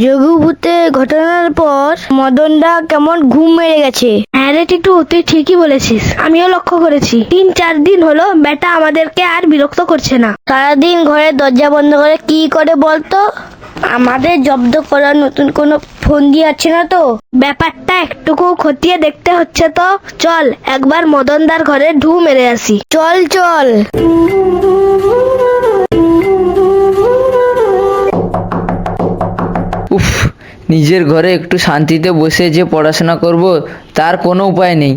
যোগভূতে ঘটনার পর মদনদা কেমন ঘুম মেরে গেছে। হ্যাঁ রে টিটু, তুই ঠিকই বলেছিস, আমিও লক্ষ্য করেছি। 3-4 দিন হলো বেটা আমাদেরকে আর বিরক্ত করছে না। সারাদিন ঘরে দরজা বন্ধ করে কি করে বলতো? আমাদের জব্দ করার নতুন কোনো ফন্দি আছে না তো? ব্যাপারটা একটুকু খতিয়ে দেখতে হচ্ছে তো। চল একবার মদনদার ঘরে ঢু মেরে আসি। চল চল। উফ, নিজের ঘরে একটু শান্তিতে বসে যে পড়াশোনা করব তার কোনো উপায় নেই।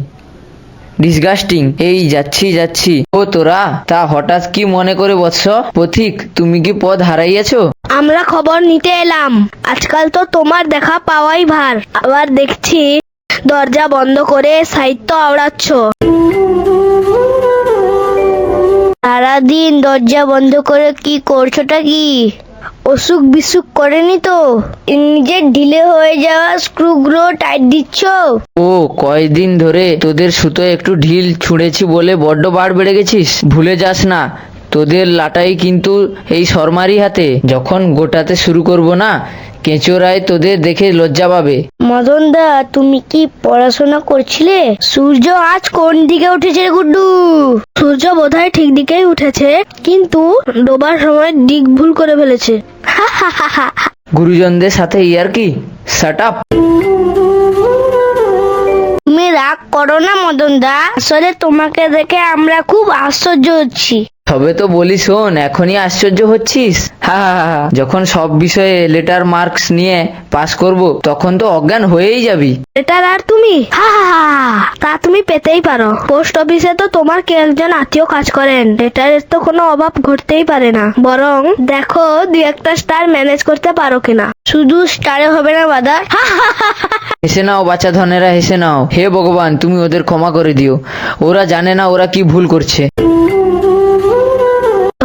ডিসগাস্টিং। এই যাচ্ছি। ও তোরা, তা হঠাৎ কি মনে করে বৎস? পথিক, তুমি কি পথ হারাইয়াছো? আমরা খবর নিতে এলাম। আজকাল তো তোমার দেখা পাওয়াই ভার, আবার দেখছি দরজা বন্ধ করে সাহিত্য আওড়াচ্ছ। সারাদিন দরজা বন্ধ করে কি করছোটা কি? অসুখ বিসুখ করেনি তো? নিজের ঢিলে হয়ে যাওয়া স্ক্রুগুলো টাইট দিচ্ছ? ও, কয়দিন ধরে তোদের সুতোয় একটু ঢিল ছুঁড়েছি বলে বড্ড বাড় বেড়ে গেছিস। ভুলে যাস না, তোদের লাটাই কিন্তু এই শর্মারি হাতে। যখন গোটাতে শুরু করব না, কেঁচোরায় তোদের দেখে লজ্জা পাবে। মদনদা, তুমি কি পড়াশোনা করছিলে? সূর্য আজ কোন দিকে উঠেছে রে গুড্ডু? সূর্য বোধহয় ঠিক দিকেই উঠেছে, কিন্তু ডোবার সময় দিক ভুল করে ফেলেছে। গুরুজনদের সাথে ইয়ার্কি? Shut up. তুমি রাগ করো না মদনদা, আসলে তোমাকে দেখে আমরা খুব আশ্চর্য হচ্ছি। তবে তো বলি শোন, এখনই আশ্চর্য হচ্ছিস? হা হা হা হা। যখন সব বিষয়ে লেটার মার্কস নিয়ে পাস করব, তখন তো অজ্ঞান হয়েই যাবি। এটার আর তুমি তা তুমি পেতেই পারো। পোস্ট অফিসে তো তোমার কে একজন আত্মীয় কাজ করেন, লেটারের তো কোনো অভাব ঘটতেই পারে না। বরং দেখো 2-1টা স্টার ম্যানেজ করতে পারো কিনা। শুধু স্টারে হবে না বাদার। হেসে নাও বাচ্চা ধনেরা, হেসে নাও। হে ভগবান, তুমি ওদের ক্ষমা করে দিও। ওরা জানে না ওরা কি ভুল করছে।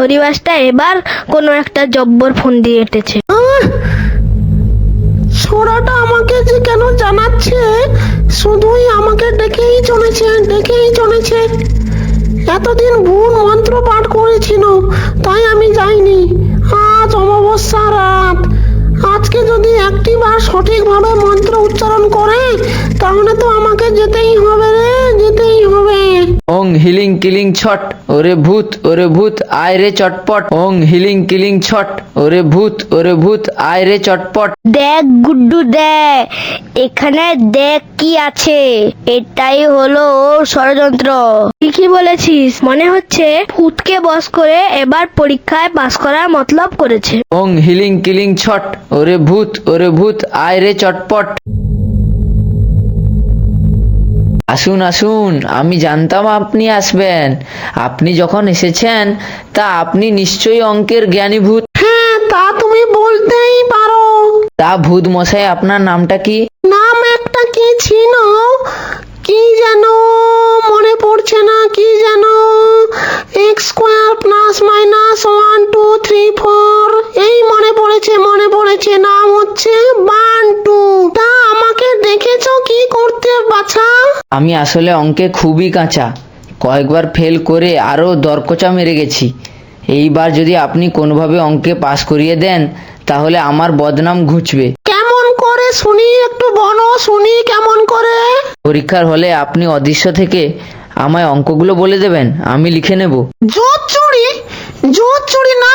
হরিবাসটা এবার কোনো একটা জব্বর ফোন দিয়ে এঁটেছে। ছোড়াটা আমাকে যে কেন জানাচ্ছে, শুধুই আমাকে ডেকেই চলেছে। এতদিন ভুল মন্ত্র পাঠ করেছিল, তাই আমি যাইনি। আজ অমাবস্যা রাত, আজকে যদি একটিবার সঠিকভাবে মন্ত্র উচ্চারণ করে, তাহলে তো আমাকে যেতেই হবে রে, যেতেই হবে। ওং হিলিং কিলিং ছট, ওরে ভূত আয় রে চটপট। ওং হিলিং কিলিং ছট, ওরে ভূত আয় রে চটপট। দেখ গুড্ডু দেখ, এখানে দেখ কি আছে। এটাই হলো ওর ষড়যন্ত্র। ঠিকই বলেছিস, মনে হচ্ছে ভূতকে বশ করে এবার পরীক্ষায় পাস করার মতলব করেছে। ওং হিলিং কিলিং ছট, ওরে ভূত আয় রে চটপট। আসুন, আমি জানতাম আপনি আসবেন। আপনি যখন এসেছেন, তা আপনি নিশ্চয়ই অঙ্কের জ্ঞানী ভূত। হ্যাঁ, তা তুমি বলতেই পারো। তা ভূত মশাই, আপনার নামটা কি? নাম একটা কি ছিল, কি যেন মনে পড়ছে না, কি যেন x² + -1 2 3 4, এই মনে পড়েছে। নাম হচ্ছে বান্টু। তা আমাকে দেখেছো কি করতে বাছা? আমি আসলে অঙ্কে খুবই কাঁচা, কয়েকবার ফেল করে আরো দরকচা মেরে গেছি। এইবার যদি আপনি কোনোভাবে অঙ্কে পাস করিয়ে দেন, তাহলে আমার বদনাম ঘুচবে। কেমন করে শুনি, একটু বলো শুনি কেমন করে। পরীক্ষার হলে আপনি অদৃশ্য থেকে আমায় অঙ্কগুলো বলে দেবেন, আমি লিখে নেব। জোর চুরি না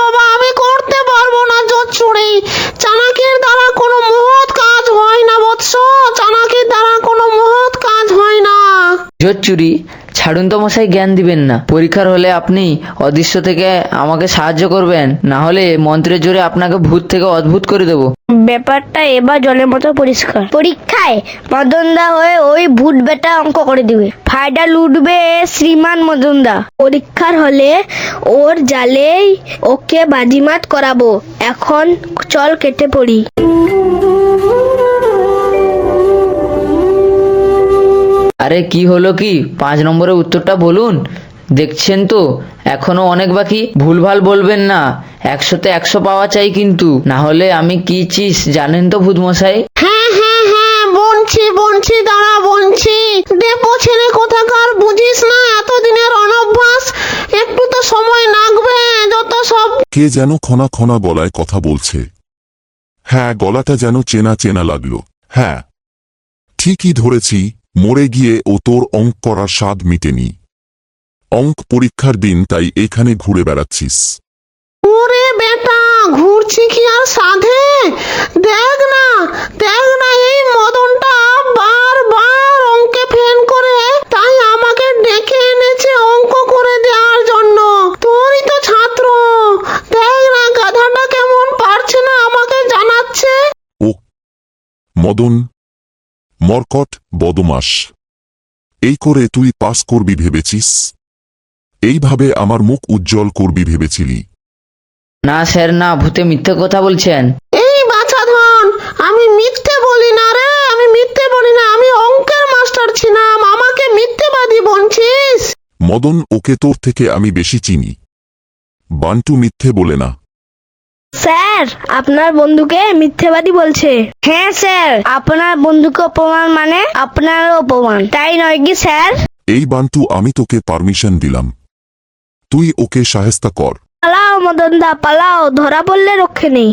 বাবা, আমি করতে পারবো না জোর চুরি। চাণক্যের দ্বারা কোনো মহৎ কাজ হয় না বৎস, চাণক্যের দ্বারা কোনো মহৎ কাজ হয় না। জোর চুরি ছাড়ুন তো মশাই, জ্ঞান দিবেন না। পরীক্ষার হলে আপনি অদৃশ্য থেকে আমাকে সাহায্য করবেন, না হলে মন্ত্রের জোরে আপনাকে ভূত থেকে অদ্ভুত করে দেবো। ব্যাপারটা এবার জলের মতো পরিষ্কার। পরীক্ষায় মদনদা হয়ে ওই ভূত বেটা অঙ্ক করে দিবে, ফায়দা লুটবে শ্রীমান মদনদা। পরীক্ষার হলে ওর জালেই ওকে বাজিমাত করাবো। এখন চল কেটে পড়ি। আরে কি হলো কি? 5 নম্বরের উত্তরটা বলুন। দেখছেন তো এখনো অনেক বাকি। ভুলভাল বলবেন না, 100তে 100 পাওয়া চাই কিন্তু, না হলে আমি কি চিস জানেন তো ভূত মশাই। হ্যাঁ, বলছি দাঁড়া বলছি। ডেপো ছেলে কোথাকার, বুঝিস না এতদিনের অনভ্যাস, একটু তো সময় লাগবে। যত সব কে যেন খনা খনা গলায় কথা বলছে। হ্যাঁ, গলাটা যেন চেনা চেনা লাগলো। হ্যাঁ, ঠিকই ধরেছি, মরে গিয়ে ও তোর অঙ্ক করার স্বাদ মিটেনি। অঙ্ক পরীক্ষার দিন তাই এখানে ঘুরে বেড়াচ্ছিস। ওরে বেটা, ঘুরছি কি আর সাধে? দেখ না এই মদনটা বারবার অঙ্কে ফেল করে, তাই আমাকে ডেকে এনেছে অঙ্ক করে দেওয়ার জন্য। তোরই তো ছাত্র, দেখ না গাধাটা কেমন পারছে না আমাকে জানাচ্ছে। ও মদন, মরকট বদমাস, এই করে তুই পাস করবি ভেবেছিস? এইভাবে আমার মুখ উজ্জ্বল করবি ভেবেছিলি? না স্যার না, ভূতে মিথ্যে কথা বলছেন। এই বাছাধন, আমি মিথ্যে বলি না রে, আমি মিথ্যে বলি না, আমি অঙ্কের মাস্টার ছিলাম, আমাকে মিথ্যেবাদী বলছিস? মদন, ওকে তোর থেকে আমি বেশি চিনি। বান্টু মিথ্যে বলে না। স্যার, আপনার বন্ধুকে মিথ্যেবাদী বলছে। হ্যাঁ স্যার, আপনার বন্ধুকে অপমান মানে আপনারও অপমান, তাই নয় কি স্যার? এই বান্টু, আমি তোকে পারমিশন দিলাম, তুই ওকে সাহেস্তা কর। পালাও মদন দা, পালাও, ধরা পড়লে রক্ষে নেই।